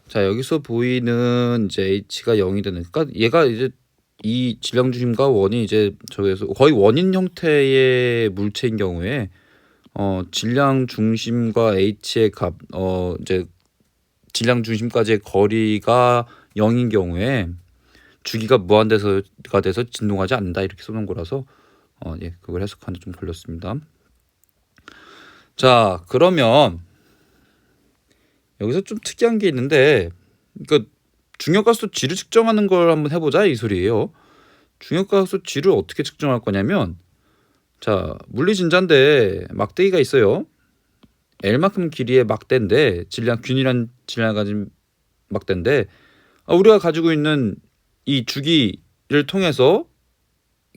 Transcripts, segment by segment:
자, 여기서 보이는 이제 h가 0이 되는, 그러니까 얘가 이제 이 질량 중심과 원이 이제 저기서 거의 원인 형태의 물체인 경우에 질량 중심과 h의 값 이제 질량 중심까지의 거리가 0인 경우에 주기가 무한대가 돼서 진동하지 않는다, 이렇게 써놓은 거라서 예, 그걸 해석하는데 좀 걸렸습니다. 자, 그러면 여기서 좀 특이한 게 있는데, 그러니까 중력가속 G를 측정하는 걸 한번 해보자, 이 소리예요. 중력가속 G를 어떻게 측정할 거냐면, 자, 물리진자인데 막대기가 있어요. L만큼 길이의 막대인데, 균일한 질량을 가진 막대인데, 우리가 가지고 있는 이 주기를 통해서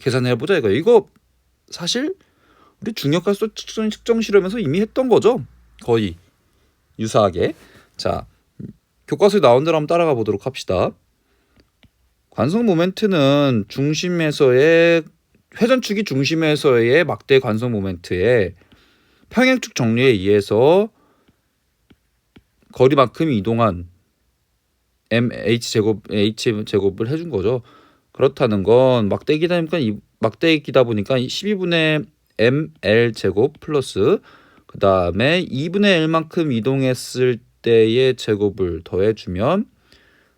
계산을 해보자 이거예요. 이거 사실 우리 중력가속 측정 실험에서 이미 했던 거죠. 거의 유사하게. 자, 교과서에 나온 대로 한번 따라가 보도록 합시다. 관성 모멘트는 중심에서의 회전축이 중심에서의 막대 관성 모멘트에 평행축 정리에 의해서 거리만큼 이동한 h 제곱을 해준 거죠. 그렇다는 건 막대기다 보니까 12분의 ml 제곱 플러스 그 다음에 2분의 L만큼 이동했을 때의 제곱을 더해주면,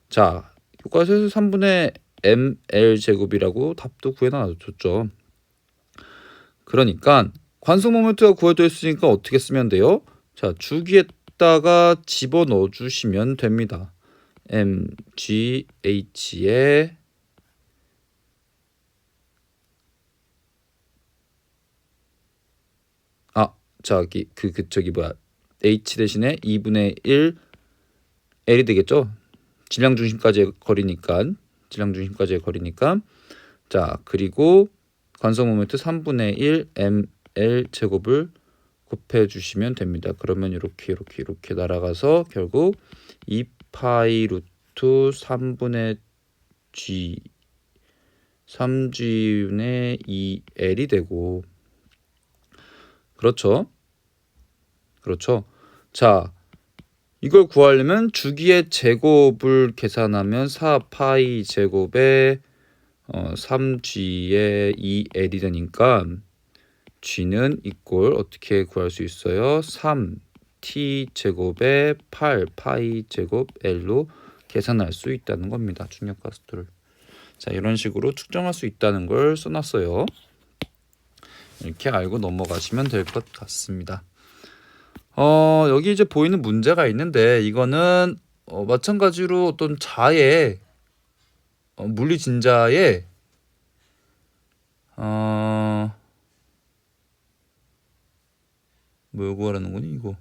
자, 교과서에서 3분의 ml 제곱이라고 답도 구해놔줬죠. 그러니까 관성 모멘트가 구해졌으니까 어떻게 쓰면 돼요? 자, 주기에다가 집어넣어 주시면 됩니다. mgh에 저기 뭐야, h 대신에 2분의 1 L이 되겠죠. 질량 중심까지의 거리니까. 자, 그리고 관성 모멘트 3분의 1 ml 제곱을 곱해 주시면 됩니다. 그러면 이렇게 날아가서 결국 2파이 루트 3분의 g 3g분의 2l이 되고, 그렇죠. 자, 이걸 구하려면 주기의 제곱을 계산하면 4파이 제곱에 3g의 2l이 되니까 g는 이꼴 어떻게 구할 수 있어요? 3t 제곱에 8파이 제곱 l로 계산할 수 있다는 겁니다. 중력가속도를. 자, 이런 식으로 측정할 수 있다는 걸 써놨어요. 이렇게 알고 넘어가시면 될 것 같습니다. 여기 이제 보이는 문제가 있는데, 이거는 마찬가지로 어떤 자의 물리진자의 뭐 구하라는 거니 이거?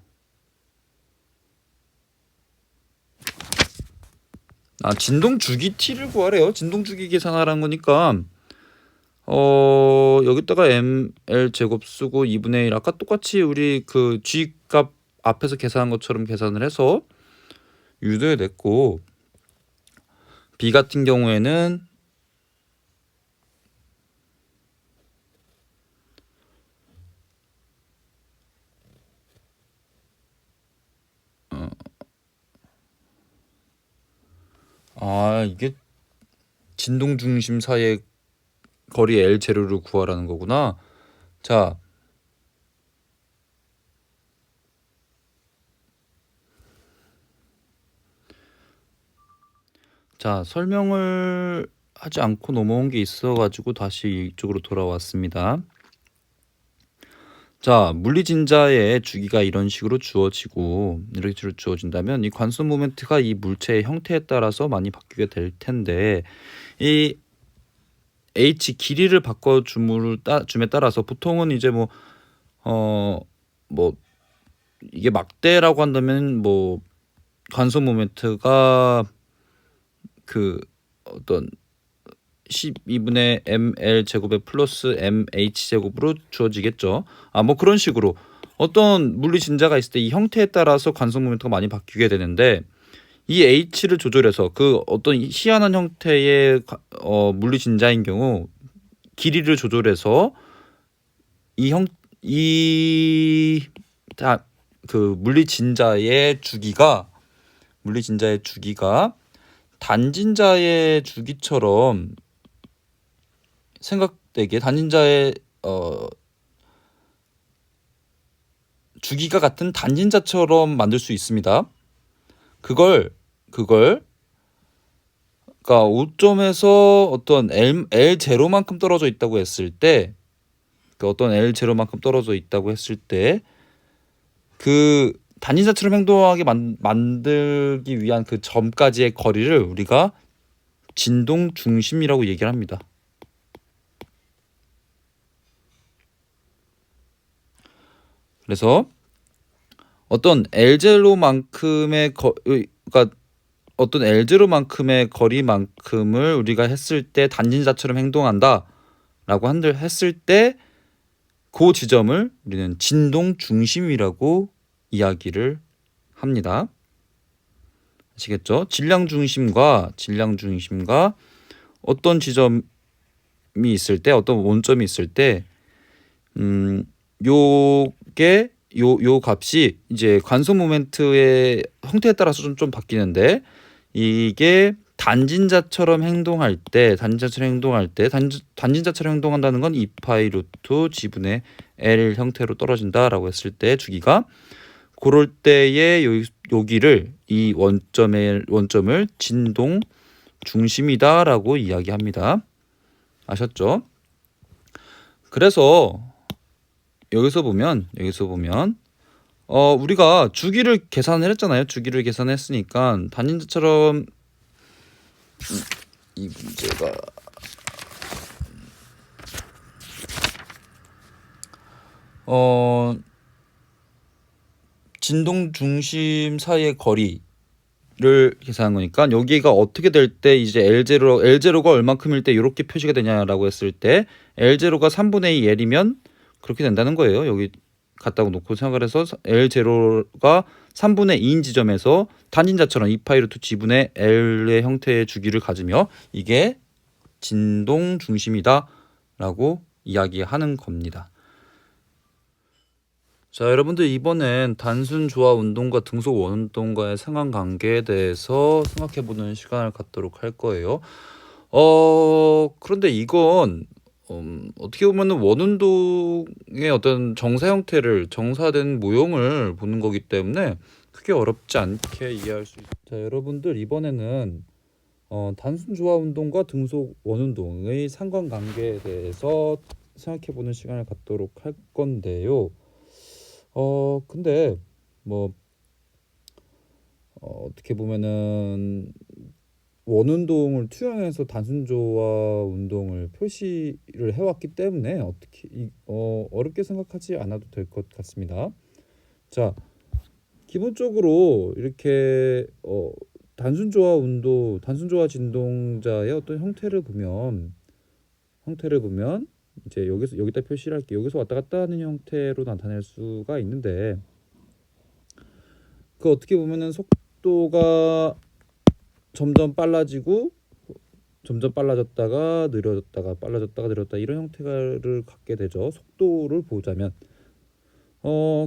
진동 주기 t를 구하래요. 진동 주기 계산하라는 거니까 여기다가 ml 제곱 쓰고 2분의 1, 아까 똑같이 우리 그 g 값 앞에서 계산한 것처럼 계산을 해서 유도에 냈고, b 같은 경우에는 이게 진동 중심 사이의 거리 L 제로를 구하라는 거구나. 자, 설명을 하지 않고 넘어온 게 있어가지고 다시 이쪽으로 돌아왔습니다. 자, 물리진자의 주기가 이런 식으로 주어지고, 이렇게 주어진다면 이 관성 모멘트가 이 물체의 형태에 따라서 많이 바뀌게 될 텐데, 이 h 길이를 바꿔줌에 따라서 보통은 이제 이게 막대라고 한다면 관성 모멘트가 그 어떤 12분의 ml 제곱에 플러스 mh 제곱으로 주어지겠죠. 그런 식으로 어떤 물리 진자가 있을 때 이 형태에 따라서 관성 모멘트가 많이 바뀌게 되는데, 이 h를 조절해서 그 어떤 희한한 형태의 물리 진자인 경우 길이를 조절해서 그 물리 진자의 주기가 물리진자의 주기가 단진자의 주기처럼 생각되게 단진자의 주기가 같은 단진자처럼 만들 수 있습니다. 그걸 그러니까 5점에서 어떤 L0만큼 떨어져 있다고 했을 때, 그러니까 어떤 L0만큼 떨어져 있다고 했을 때 그 단진자처럼 행동하게 만들기 위한 그 점까지의 거리를 우리가 진동 중심이라고 얘기를 합니다. 그래서 어떤 L0만큼의 그러니까 어떤 L0만큼의 거리만큼을 우리가 했을 때 단진자처럼 행동한다 라고 했을 때 그 지점을 우리는 진동 중심이라고 이야기를 합니다. 아시겠죠? 질량 중심과 어떤 지점이 있을 때, 어떤 원점이 있을 때 요게 요 값이 이제 관성 모멘트의 형태에 따라서 좀 바뀌는데, 이게 단진자처럼 행동할 때 단진자처럼 행동한다는 건 2파이 루트 G분의 L 형태로 떨어진다라고 했을 때 주기가 그럴 때의 여기를 이 원점을 진동 중심이다라고 이야기합니다. 아셨죠? 그래서 여기서 보면 우리가 주기를 계산을 했잖아요. 주기를 계산했으니까 단진자처럼 이 문제가 진동 중심 사이의 거리를 계산한 거니까 여기가 어떻게 될 때 이제 L0가 얼만큼일 때 이렇게 표시가 되냐라고 했을 때 L0가 3분의 2 L이면 그렇게 된다는 거예요. 여기 갖다가 놓고 생각을 해서 L0가 3분의 2인 지점에서 단진자처럼 2파이 루트 G분의 L의 형태의 주기를 가지며 이게 진동 중심이다 라고 이야기하는 겁니다. 자, 여러분들 이번엔 단순 조화 운동과 등속 원운동과의 상관관계에 대해서 생각해보는 시간을 갖도록 할 거예요. 그런데 이건 어떻게 보면 원운동의 어떤 정사된 모형을 보는 거기 때문에 크게 어렵지 않게 이해할 수 있습니다. 자, 여러분들 이번에는 단순 조화 운동과 등속 원운동의 상관관계에 대해서 생각해보는 시간을 갖도록 할 건데요. 근데 뭐 어떻게 보면은 원운동을 투영해서 단순조화 운동을 표시를 해왔기 때문에 어렵게 생각하지 않아도 될 것 같습니다. 자, 기본적으로 이렇게 단순조화 진동자의 어떤 형태를 보면 이제 여기다 표시를 할게요. 여기서 왔다 갔다 하는 형태로 나타낼 수가 있는데, 그 어떻게 보면은 속도가 점점 빨라졌다가 느려졌다가 빨라졌다가 느렸다 이런 형태를 갖게 되죠. 속도를 보자면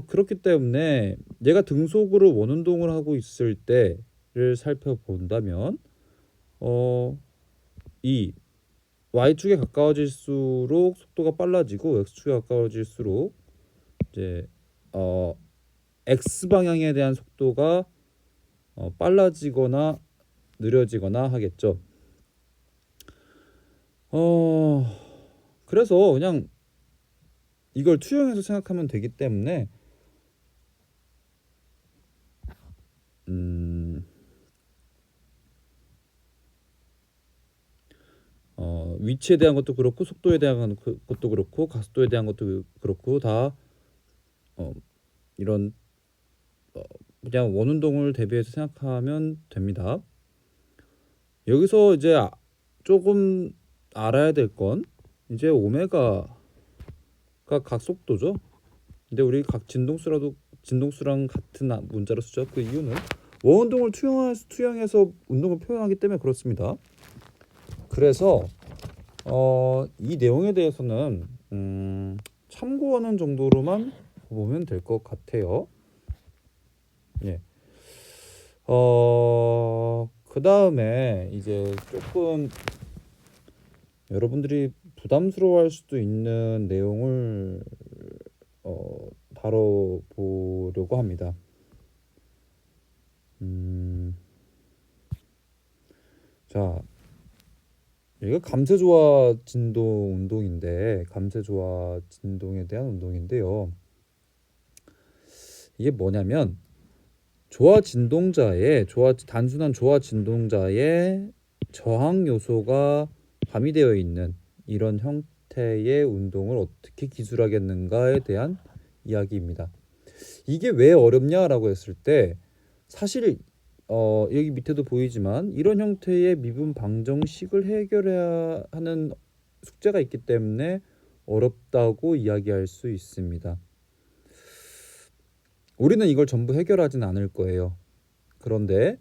그렇기 때문에 얘가 등속으로 원운동을 하고 있을 때를 살펴본다면 이 y축에 가까워질수록 속도가 빨라지고 x축에 가까워질수록 이제 x 방향에 대한 속도가 빨라지거나 느려지거나 하겠죠. 그래서 그냥 이걸 투영해서 생각하면 되기 때문에 위치에 대한 것도 그렇고 속도에 대한 것도 그렇고 가속도에 대한 것도 그렇고 다 이런 그냥 원운동을 대비해서 생각하면 됩니다. 여기서 이제 조금 알아야 될 건 이제 오메가가 각속도죠. 근데 우리 각 진동수랑 같은 문자로 쓰죠. 그 이유는 원운동을 투영해서 운동을 표현하기 때문에 그렇습니다. 그래서 이 내용에 대해서는 참고하는 정도로만 보면 될 것 같아요. 예. 그 다음에 이제 조금 여러분들이 부담스러워할 수도 있는 내용을 다뤄보려고 합니다. 자, 이거 감쇄조화 진동 운동인데, 감쇄조화 진동에 대한 운동인데요. 이게 뭐냐면 단순한 조화 진동자의 저항 요소가 가미되어 있는 이런 형태의 운동을 어떻게 기술하겠는가에 대한 이야기입니다. 이게 왜 어렵냐라고 했을 때 사실 여기 밑에도 보이지만 이런 형태의 미분 방정식을 해결해야 하는 숙제가 있기 때문에 어렵다고 이야기할 수 있습니다. 우리는 이걸 전부 해결하진 않을 거예요. 그런데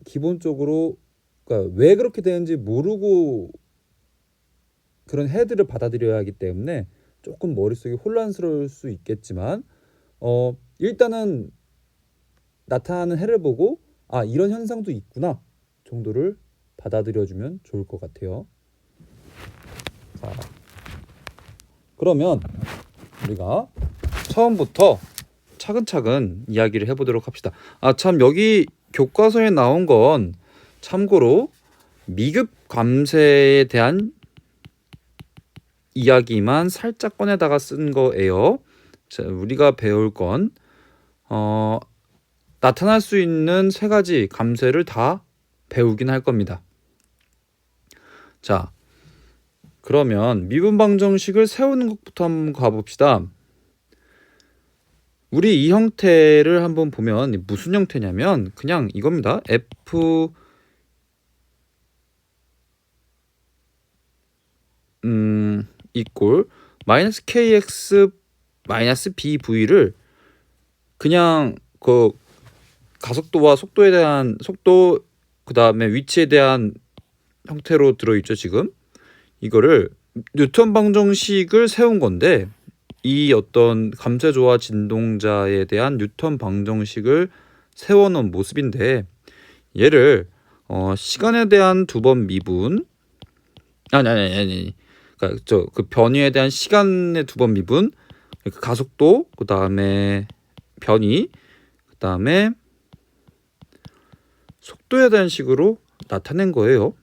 기본적으로 그러니까 왜 그렇게 되는지 모르고 그런 해들을 받아들여야 하기 때문에 조금 머릿속이 혼란스러울 수 있겠지만 일단은 나타나는 해를 보고 이런 현상도 있구나 정도를 받아들여주면 좋을 것 같아요. 자, 그러면 우리가 처음부터 차근차근 이야기를 해보도록 합시다. 참 여기 교과서에 나온 건 참고로 미급 감쇄에 대한 이야기만 살짝 꺼내다가 쓴 거예요. 자, 우리가 배울 건 나타날 수 있는 세 가지 감쇄를 다 배우긴 할 겁니다. 자, 그러면 미분 방정식을 세우는 것부터 한번 가봅시다. 우리 이 형태를 한번 보면 무슨 형태냐면 그냥 이겁니다. F 이꼴 마이너스 KX 마이너스 BV를 그냥 그 가속도와 속도에 대한 속도 그 다음에 위치에 대한 형태로 들어있죠. 지금 이거를 뉴턴 방정식을 세운 건데 이 어떤 감쇄조화 진동자에 대한 뉴턴 방정식을 세워놓은 모습인데 얘를 시간에 대한 두 번 미분 아니 그러니까 그 변위에 대한 시간의 두 번 미분 그러니까 가속도 그 다음에 변위 그 다음에 속도에 대한 식으로 나타낸 거예요.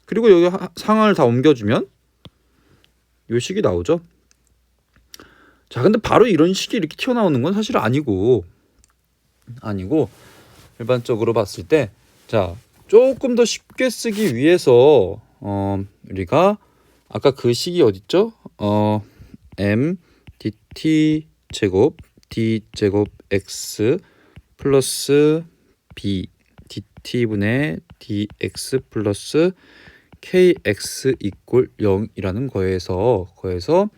그리고 여기 상황을 다 옮겨주면 이 식이 나오죠. 자, 근데 바로 이런 식이 이렇게 튀어나오는 건 사실 아니고 일반적으로 봤을 때 자, 조금 더 쉽게 쓰기 위해서 우리가 아까 그 식이 어딨죠? m dt 제곱 d 제곱 x 플러스 b dt분의 dx 플러스 kx 이꼴 0이라는 거에서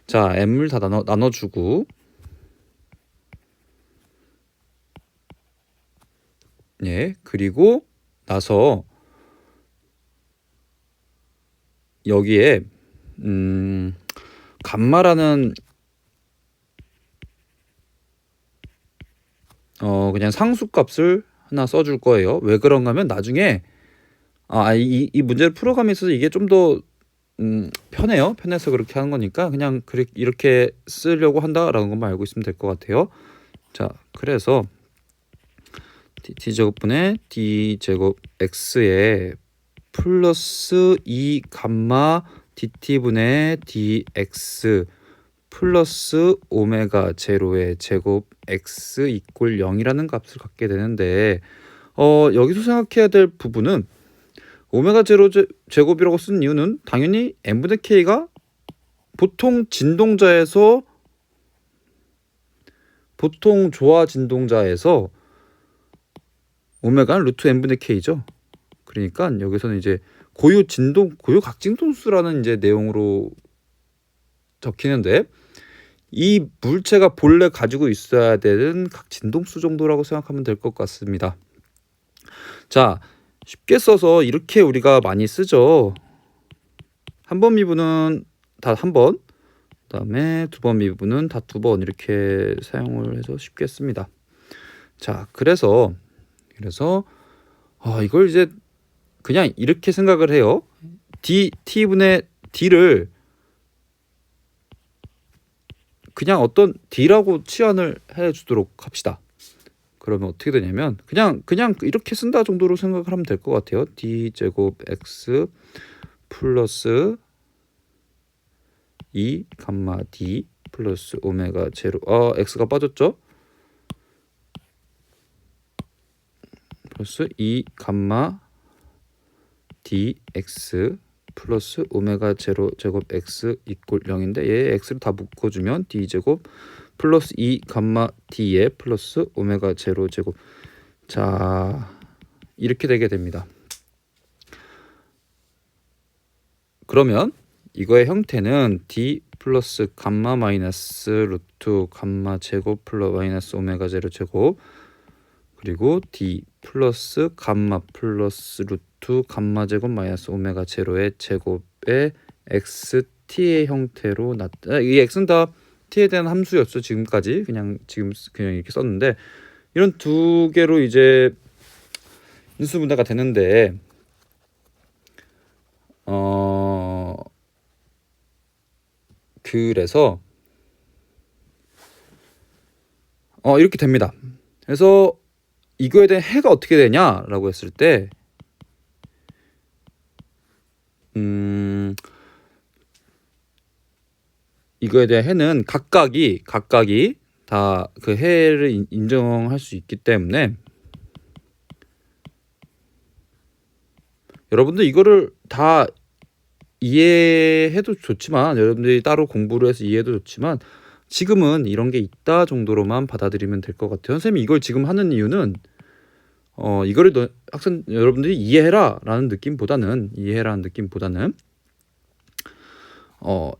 자, m을 다 나눠주고 예, 그리고 나서 여기에 감마라는 그냥 상수값을 하나 써줄 거예요. 왜 그런가 하면 나중에 이 문제를 풀어가면서 이게 좀 더 편해요. 편해서 그렇게 하는 거니까 그냥 이렇게 쓰려고 한다라는 것만 알고 있으면 될 것 같아요. 자, 그래서 d제곱분의 d제곱 x에 플러스 2 감마 dt분의 dx 플러스 오메가 제로의 제곱 x 이꼴 0이라는 값을 갖게 되는데 여기서 생각해야 될 부분은 오메가 제로 제곱이라고 쓴 이유는 당연히 n분의 k가 보통 조화 진동자에서 오메가는 루트 n분의 k죠. 그러니까 여기서는 이제 고유 각진동수라는 이제 내용으로 적히는데 이 물체가 본래 가지고 있어야 되는 각진동수 정도라고 생각하면 될 것 같습니다. 자, 쉽게 써서 이렇게 우리가 많이 쓰죠. 한 번 미분은 다 한 번, 그다음에 두 번 미분은 다 두 번 이렇게 사용을 해서 쉽게 씁니다. 자, 그래서 그래서 이걸 이제 그냥 이렇게 생각을 해요. t분의 d를 그냥 어떤 d라고 치환을 해주도록 합시다. 그러면 어떻게 되냐면 그냥 이렇게 쓴다 정도로 생각을 하면 될 것 같아요. d제곱 x 플러스 2 감마 d 플러스 오메가 제로. x가 빠졌죠? 플러스 2 감마 dx 플러스 오메가 제로 제곱 x 이꼴 0인데 얘 x를 다 묶어주면 d제곱 플러스 2 감마 d에 플러스 오메가 제로 제곱. 자, 이렇게 되게 됩니다. 그러면 이거의 형태는 d 플러스 감마 마이너스 루트 감마 제곱 플러스 마이너스 오메가 제로 제곱 그리고 d 플러스 감마 플러스 루트 감마 제곱 마이너스 오메가 제로의 제곱의 xt의 형태로 이 x는 다 t에 대한 함수였죠. 지금까지 그냥 이렇게 썼는데 이런 두 개로 이제 인수분해가 되는데 그래서 이렇게 됩니다. 그래서 이거에 대한 해가 어떻게 되냐라고 했을 때 이거에 대한 해는 각각이 다 그 해를 인정할 수 있기 때문에 여러분들 이거를 다 이해해도 좋지만 여러분들이 따로 공부를 해서 이해해도 좋지만 지금은 이런 게 있다 정도로만 받아들이면 될 것 같아요. 선생님이 이걸 지금 하는 이유는 이거를 학생 여러분들이 이해해라라는 느낌보다는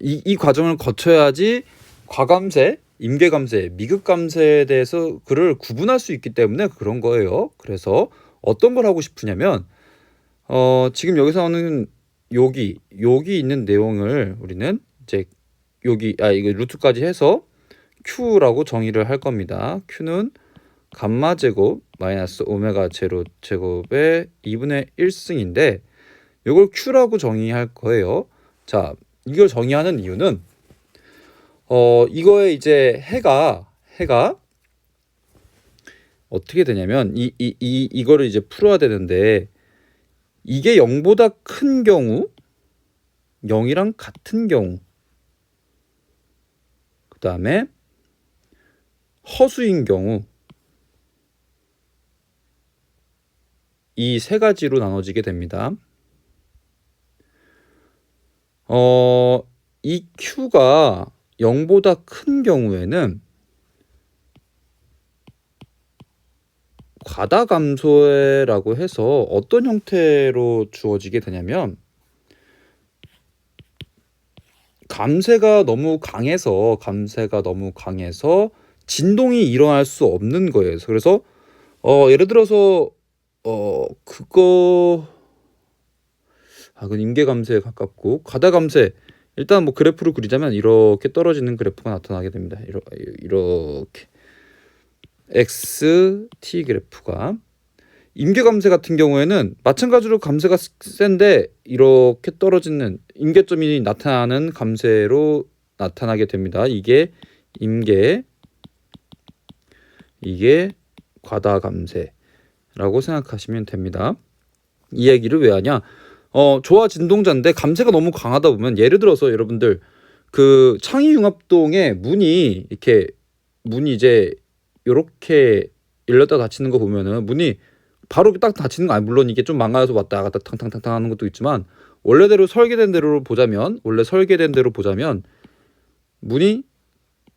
이 과정을 거쳐야지 과감세, 임계감세, 미급감세에 대해서 그를 구분할 수 있기 때문에 그런 거예요. 그래서 어떤 걸 하고 싶으냐면 지금 여기서 하는 여기 있는 내용을 우리는 이제 이거 루트까지 해서 q라고 정의를 할 겁니다. q는 감마 제곱 마이너스 오메가 제로 제곱의 2분의 1승인데 이걸 q라고 정의할 거예요. 자, 이걸 정의하는 이유는 이거에 이제 해가 어떻게 되냐면 이거를 이제 풀어야 되는데 이게 0보다 큰 경우, 0이랑 같은 경우, 그 다음에 허수인 경우 이 세 가지로 나눠지게 됩니다. 이 q가 0보다 큰 경우에는 과다감소라고 해서 어떤 형태로 주어지게 되냐면 감세가 너무 강해서 진동이 일어날 수 없는 거예요. 그래서 예를 들어서 그건 임계감세에 가깝고 과다감세, 일단 뭐 그래프를 그리자면 이렇게 떨어지는 그래프가 나타나게 됩니다. 이렇게 xt 그래프가. 임계감세 같은 경우에는 마찬가지로 감세가 센데 이렇게 떨어지는 임계점이 나타나는 감세로 나타나게 됩니다. 이게 임계, 이게 과다감세라고 생각하시면 됩니다. 이 얘기를 왜 하냐? 조화 진동자인데 감세가 너무 강하다 보면 예를 들어서 여러분들 그 창의융합동에 문이 이제 이렇게 열렸다 닫히는 거 보면은 문이 바로 딱 닫히는 거 아니, 물론 이게 좀 망가져서 왔다 갔다 탕탕탕탕 하는 것도 있지만 원래 설계된 대로 보자면 문이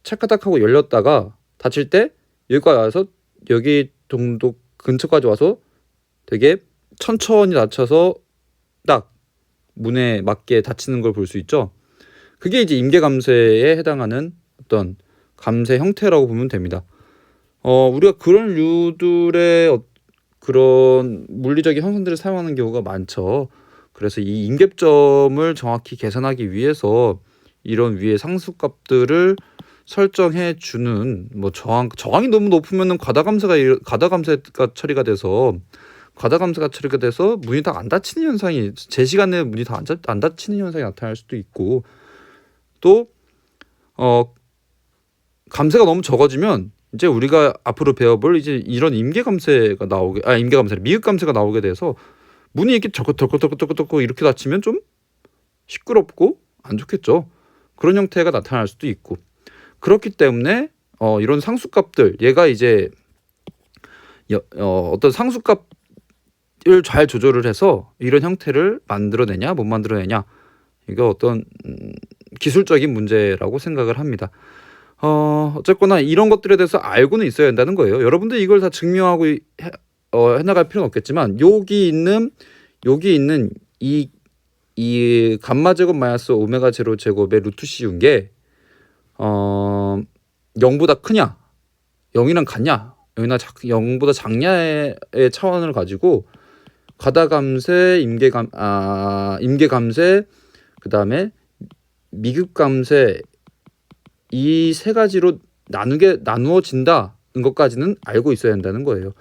찰까닥하고 열렸다가 닫힐 때 여기까지 와서 여기 정도 근처까지 와서 되게 천천히 닫혀서 딱 문에 맞게 닫히는 걸 볼 수 있죠. 그게 이제 임계감세에 해당하는 어떤 감세 형태라고 보면 됩니다. 우리가 그런 류들의 그런 물리적인 현상들을 사용하는 경우가 많죠. 그래서 이 임계점을 정확히 계산하기 위해서 이런 위의 상수값들을 설정해 주는 뭐 저항이 너무 높으면은 과다감쇄가 처리가 돼서 문이 다 안 닫히는 현상이, 제 시간에 문이 다 안 닫히는 현상이 나타날 수도 있고, 또 감쇄가 너무 적어지면 이제 우리가 앞으로 배워볼 이제 이런 미흡 감쇄가 나오게 돼서 문이 이렇게 덜컥덜컥 이렇게 닫히면 좀 시끄럽고 안 좋겠죠. 그런 형태가 나타날 수도 있고, 그렇기 때문에 이런 상수값들, 얘가 이제 어떤 상수값을 잘 조절을 해서 이런 형태를 만들어내냐 못 만들어내냐, 이거 어떤 기술적인 문제라고 생각을 합니다. 어쨌거나 이런 것들에 대해서 알고는 있어야 한다는 거예요. 여러분들 이걸 다 증명하고 해나갈 필요는 없겠지만, 여기 있는 이 감마 제곱 마이너스 오메가 제로 제곱의 루트 씌운 게 0보다 크냐, 0이랑 같냐, 0보다 작냐의 차원을 가지고 과다감쇄, 임계감쇄, 그 다음에 미급감쇄, 이 세 가지로 나누어진다는 것까지는 알고 있어야 한다는 거예요.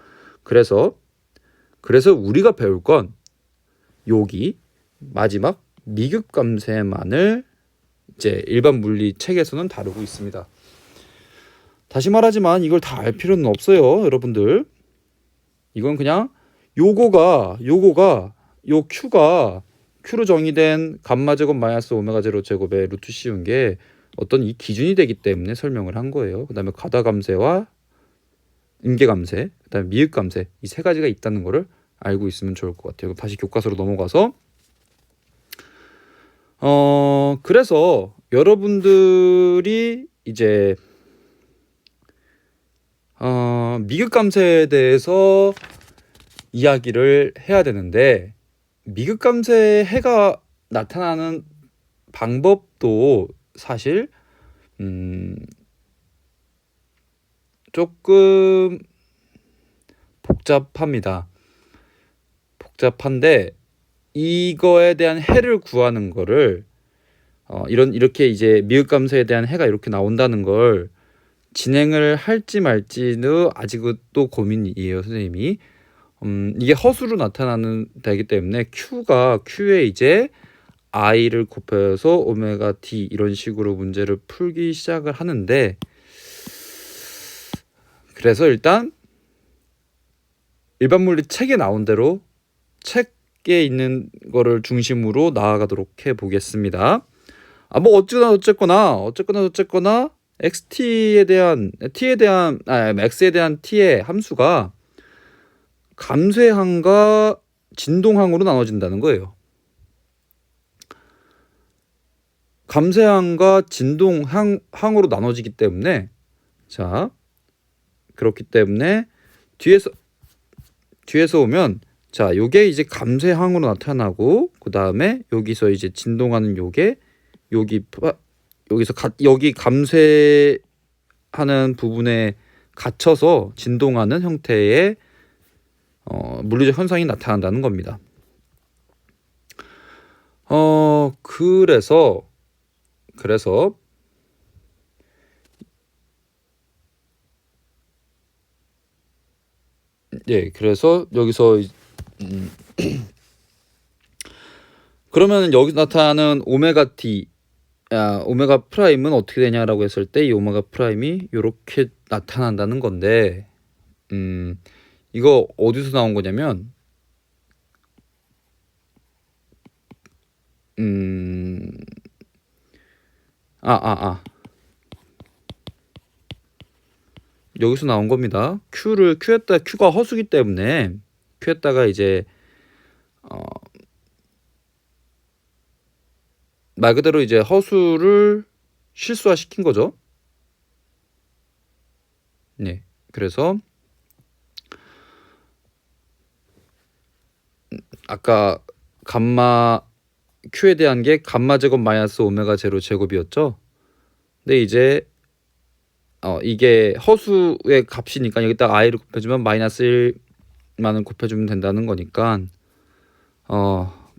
그래서 우리가 배울 건 여기 마지막 미급감쇄만을 이제 일반 물리 책에서는 다루고 있습니다. 다시 말하지만 이걸 다 알 필요는 없어요, 여러분들. 이건 그냥 요거가 요 Q로 정의된 감마 제곱 마이너스 오메가 제로 제곱의 루트 씌운 게 어떤 이 기준이 되기 때문에 설명을 한 거예요. 그 다음에 과다감쇄와 임계감쇄, 그 다음에 미흡감쇄, 이 세 가지가 있다는 거를 알고 있으면 좋을 것 같아요. 다시 교과서로 넘어가서 그래서 여러분들이 이제 미급감쇄에 대해서 이야기를 해야 되는데, 미급감쇄의 해가 나타나는 방법도 사실 조금 복잡한데 이거에 대한 해를 구하는 거를 이렇게 이제 미흡감쇄에 대한 해가 이렇게 나온다는 걸 진행을 할지 말지는 아직은 또 고민이에요, 선생님이. 이게 허수로 나타나는 되기 때문에 Q에 이제 I를 곱해서 오메가 D 이런 식으로 문제를 풀기 시작을 하는데, 그래서 일단 일반 물리 책에 나온 대로 책에 있는 거를 중심으로 나아가도록 해 보겠습니다. 뭐 어쨌거나 xt에 대한 x에 대한 t의 함수가 감쇄항과 진동항으로 나눠진다는 거예요. 감쇄항과 진동항으로 나눠지기 때문에, 자, 그렇기 때문에 뒤에서 오면, 자, 요게 이제 감쇄항으로 나타나고, 그 다음에 여기서 이제 진동하는 요게 여기 감쇄하는 부분에 갇혀서 진동하는 형태의 물리적 현상이 나타난다는 겁니다. 그래서 여기서 그러면 여기 나타나는 오메가 프라임은 어떻게 되냐라고 했을 때, 이 오메가 프라임이 이렇게 나타난다는 건데, 이거 어디서 나온 거냐면, 여기서 나온 겁니다. Q가 허수기 때문에 Q에다가 이제 말 그대로 이제 허수를 실수화 시킨 거죠. 네, 그래서 아까 감마 Q에 대한 게 감마 제곱 마이너스 오메가 제로 제곱이었죠. 근데 이제 이게 허수의 값이니까 여기다 i를 곱해주면 마이너스 1만을 곱해주면 된다는 거니까,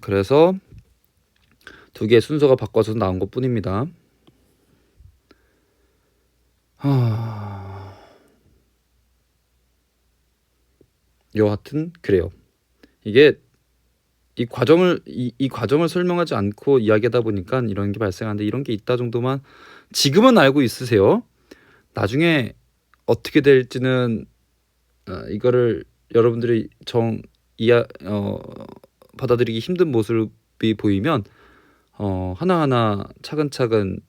그래서 두 개의 순서가 바꿔서 나온 것 뿐입니다. 하... 여하튼 그래요. 이게 이 과정을 설명하지 않고 이야기하다 보니까 이런 게 발생하는데, 이런 게 있다 정도만 지금은 알고 있으세요. 나중에 어떻게 될지는 이거를 여러분들이 받아들이기 힘든 모습이 보이면 하나하나 차근차근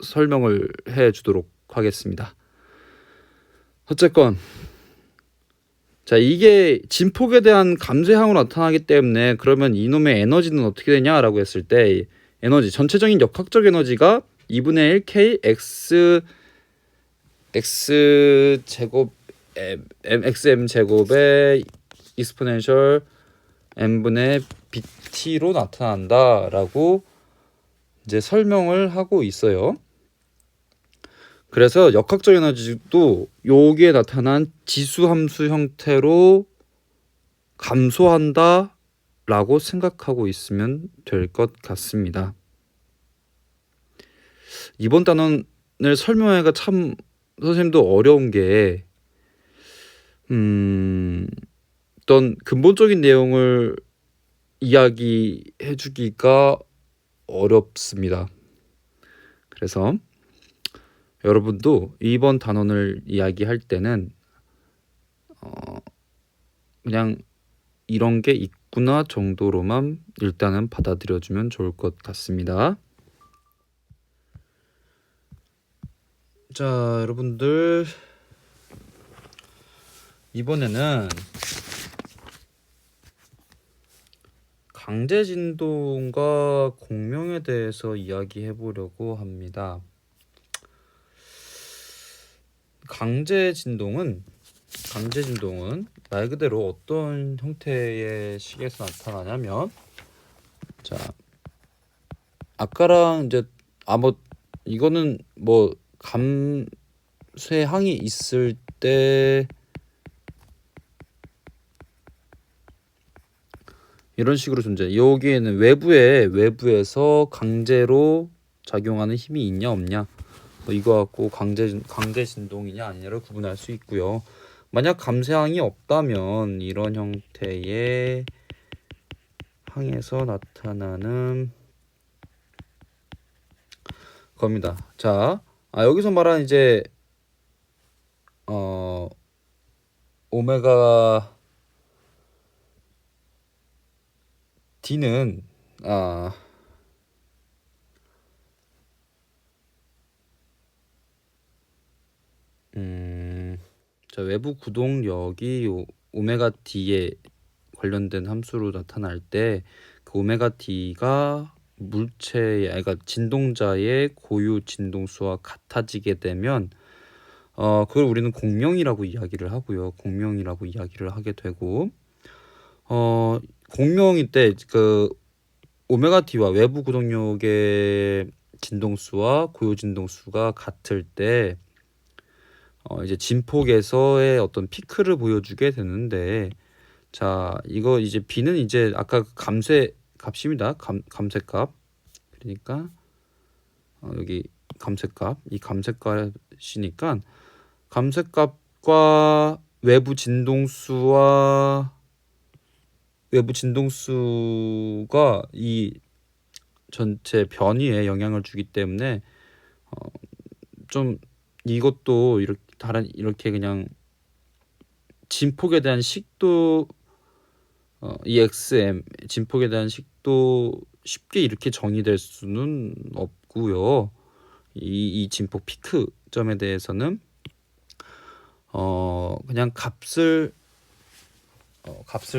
설명을 해 주도록 하겠습니다. 어쨌건 자, 이게 진폭에 대한 감소향으로 나타나기 때문에, 그러면 이놈의 에너지는 어떻게 되냐라고 했을 때, 에너지 전체적인 역학적 에너지가 2분의 1 k x 제곱 xm 제곱의 익스포넨셜 n분의 bt로 나타난다라고 이제 설명을 하고 있어요. 그래서 역학적 에너지도 여기에 나타난 지수함수 형태로 감소한다 라고 생각하고 있으면 될 것 같습니다. 이번 단원을 설명하기가 참 선생님도 어려운 게 어떤 근본적인 내용을 이야기해 주기가 어렵습니다. 그래서 여러분도 이번 단원을 이야기할 때는 그냥 이런 게 있구나 정도로만 일단은 받아들여주면 좋을 것 같습니다. 자, 여러분들 이번에는 강제진동과 공명에 대해서 이야기해 보려고 합니다. 강제진동은 말 그대로 어떤 형태의 식에서 나타나냐면, 자, 아까랑 이제 이거는 뭐 감쇄항이 있을 때 이런 식으로 존재. 여기에는 외부에서 강제로 작용하는 힘이 있냐 없냐, 이거 갖고 강제 진동이냐 아니냐를 구분할 수 있고요. 만약 감쇄항이 없다면 이런 형태의 항에서 나타나는 겁니다. 자, 여기서 말하는 이제 오메가 D는 자, 외부 구동력이 오메가 D에 관련된 함수로 나타날 때 그 오메가 D가 그러니까 진동자의 고유 진동수와 같아지게 되면 그걸 우리는 공명이라고 이야기를 하고요. 공명이라고 이야기를 하게 되고, 공명일 때 그 오메가 D와 외부 구동력의 진동수와 고유 진동수가 같을 때 이제 진폭에서의 어떤 피크를 보여주게 되는데, 자, 이거 이제 B는 이제 아까 감쇄 값입니다. 감쇄값. 그러니까 여기 감쇄값, 이 감쇄값이니까 감쇄값과 외부 진동수가 이 전체 변이에 영향을 주기 때문에 좀 이것도 이렇게 그냥 진폭에 대한 식도 EXM 진폭에 대한 식도 쉽게 이렇게 정의될 수는 없고요. 이 진폭 피크점에 대해서는 그냥 값을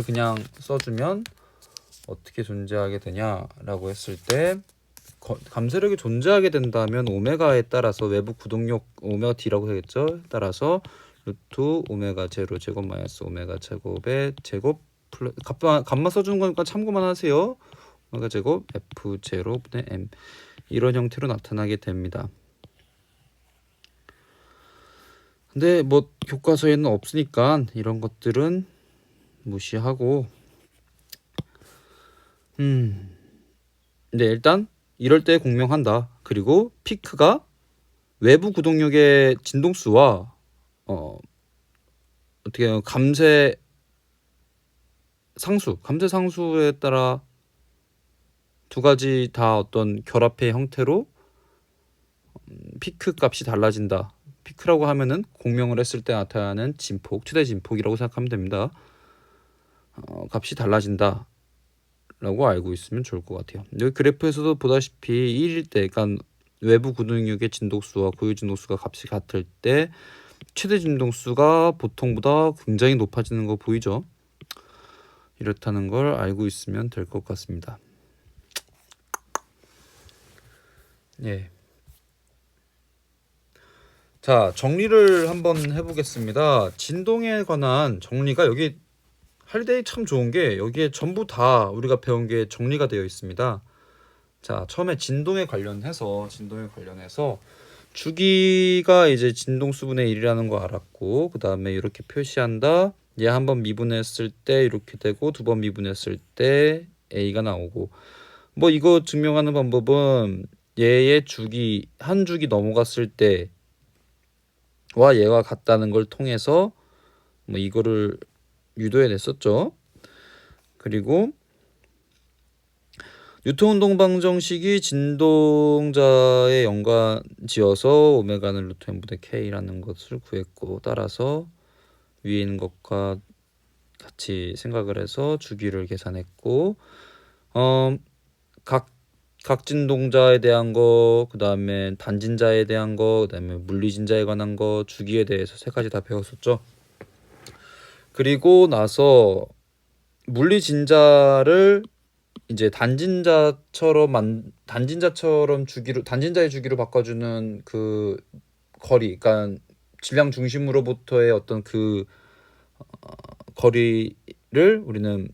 그냥 써주면 어떻게 존재하게 되냐라고 했을 때, 감쇄력이 존재하게 된다면 오메가에 따라서 외부 구동력 오메가 D라고 하겠죠. 따라서 루트 오메가 제로 제곱 마이너스 오메가 제곱의 제곱 값만 써주는 거니까 참고만 하세요. 오메가 제곱 F 제로분의 M, 이런 형태로 나타나게 됩니다. 근데 뭐 교과서에는 없으니까 이런 것들은 무시하고 근데 일단 이럴 때 공명한다. 그리고 피크가 외부 구동력의 진동수와 어떻게 보면 감쇄 상수에 따라 두 가지 다 어떤 결합의 형태로 피크 값이 달라진다. 피크라고 하면은 공명을 했을 때 나타나는 진폭, 최대 진폭이라고 생각하면 됩니다. 값이 달라진다 라고 알고 있으면 좋을 것 같아요. 여기 그래프에서도 보다시피 1일 때, 그러니까 외부 구동력의 진동수와 고유 진동수가 값이 같을 때 최대 진동수가 보통보다 굉장히 높아지는 거 보이죠? 이렇다는 걸 알고 있으면 될 것 같습니다. 예. 자, 정리를 한번 해보겠습니다. 진동에 관한 정리가 여기 할리데이 참 좋은 게 여기에 전부 다 우리가 배운 게 정리가 되어 있습니다. 자, 처음에 진동에 관련해서 주기가 이제 진동수분의 1이라는 거 알았고, 그 다음에 이렇게 표시한다. 얘 한 번 미분했을 때 이렇게 되고, 두 번 미분했을 때 A가 나오고, 뭐 이거 증명하는 방법은 얘의 주기, 한 주기 넘어갔을 때와 얘가 같다는 걸 통해서 뭐 이거를 유도해 냈었죠. 그리고 뉴턴 운동 방정식이 진동자에 연관지어서 오메가는 루트 n분의 k라는 것을 구했고, 따라서 위에 있는 것과 같이 생각을 해서 주기를 계산했고, 각 진동자에 대한 거, 그 다음에 단진자에 대한 거, 그 다음에 물리진자에 관한 거, 주기에 대해서 세 가지 다 배웠었죠. 그리고 나서 물리진자를 이제 단진자의 주기로 바꿔주는 그 거리, 그러니까 질량 중심으로부터의 어떤 그 거리를 우리는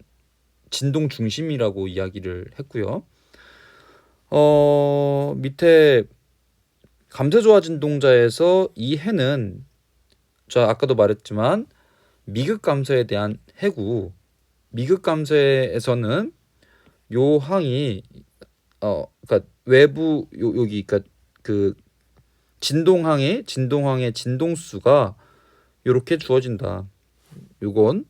진동 중심이라고 이야기를 했고요. 밑에 감쇄조화 진동자에서 이 해는 저 아까도 말했지만 미극 감쇄에 대한 해고, 미극 감쇄에서는 요 항이 그러니까 외부 여기 그러니까 그 진동항의 진동수가 이렇게 주어진다. 요건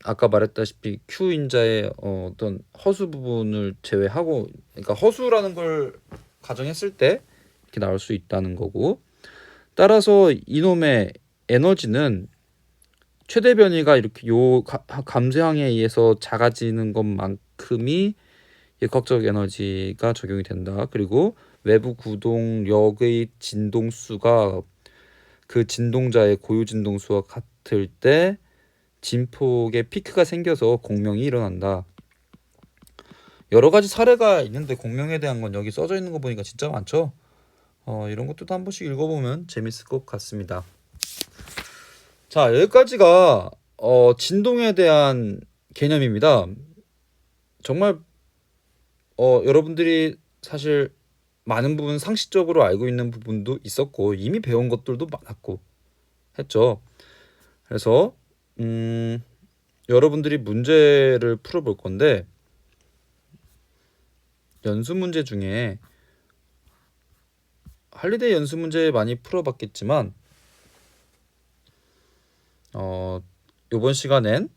아까 말했다시피 Q 인자의 어떤 허수 부분을 제외하고, 그러니까 허수라는 걸 가정했을 때 이렇게 나올 수 있다는 거고, 따라서 이놈의 에너지는 최대 변이가 이렇게 요 감쇄항에 의해서 작아지는 것만큼이 역학적 에너지가 적용이 된다. 그리고 외부 구동력의 진동수가 그 진동자의 고유 진동수와 같을 때 진폭의 피크가 생겨서 공명이 일어난다. 여러 가지 사례가 있는데 공명에 대한 건 여기 써져 있는 거 보니까 진짜 많죠. 이런 것도 한 번씩 읽어보면 재밌을 것 같습니다. 자, 여기까지가 진동에 대한 개념입니다. 정말 여러분들이 사실 많은 부분 상식적으로 알고 있는 부분도 있었고 이미 배운 것들도 많았고 했죠. 그래서 여러분들이 문제를 풀어볼 건데, 연수 문제 중에 할리데이 연수 문제 많이 풀어봤겠지만 이번 시간엔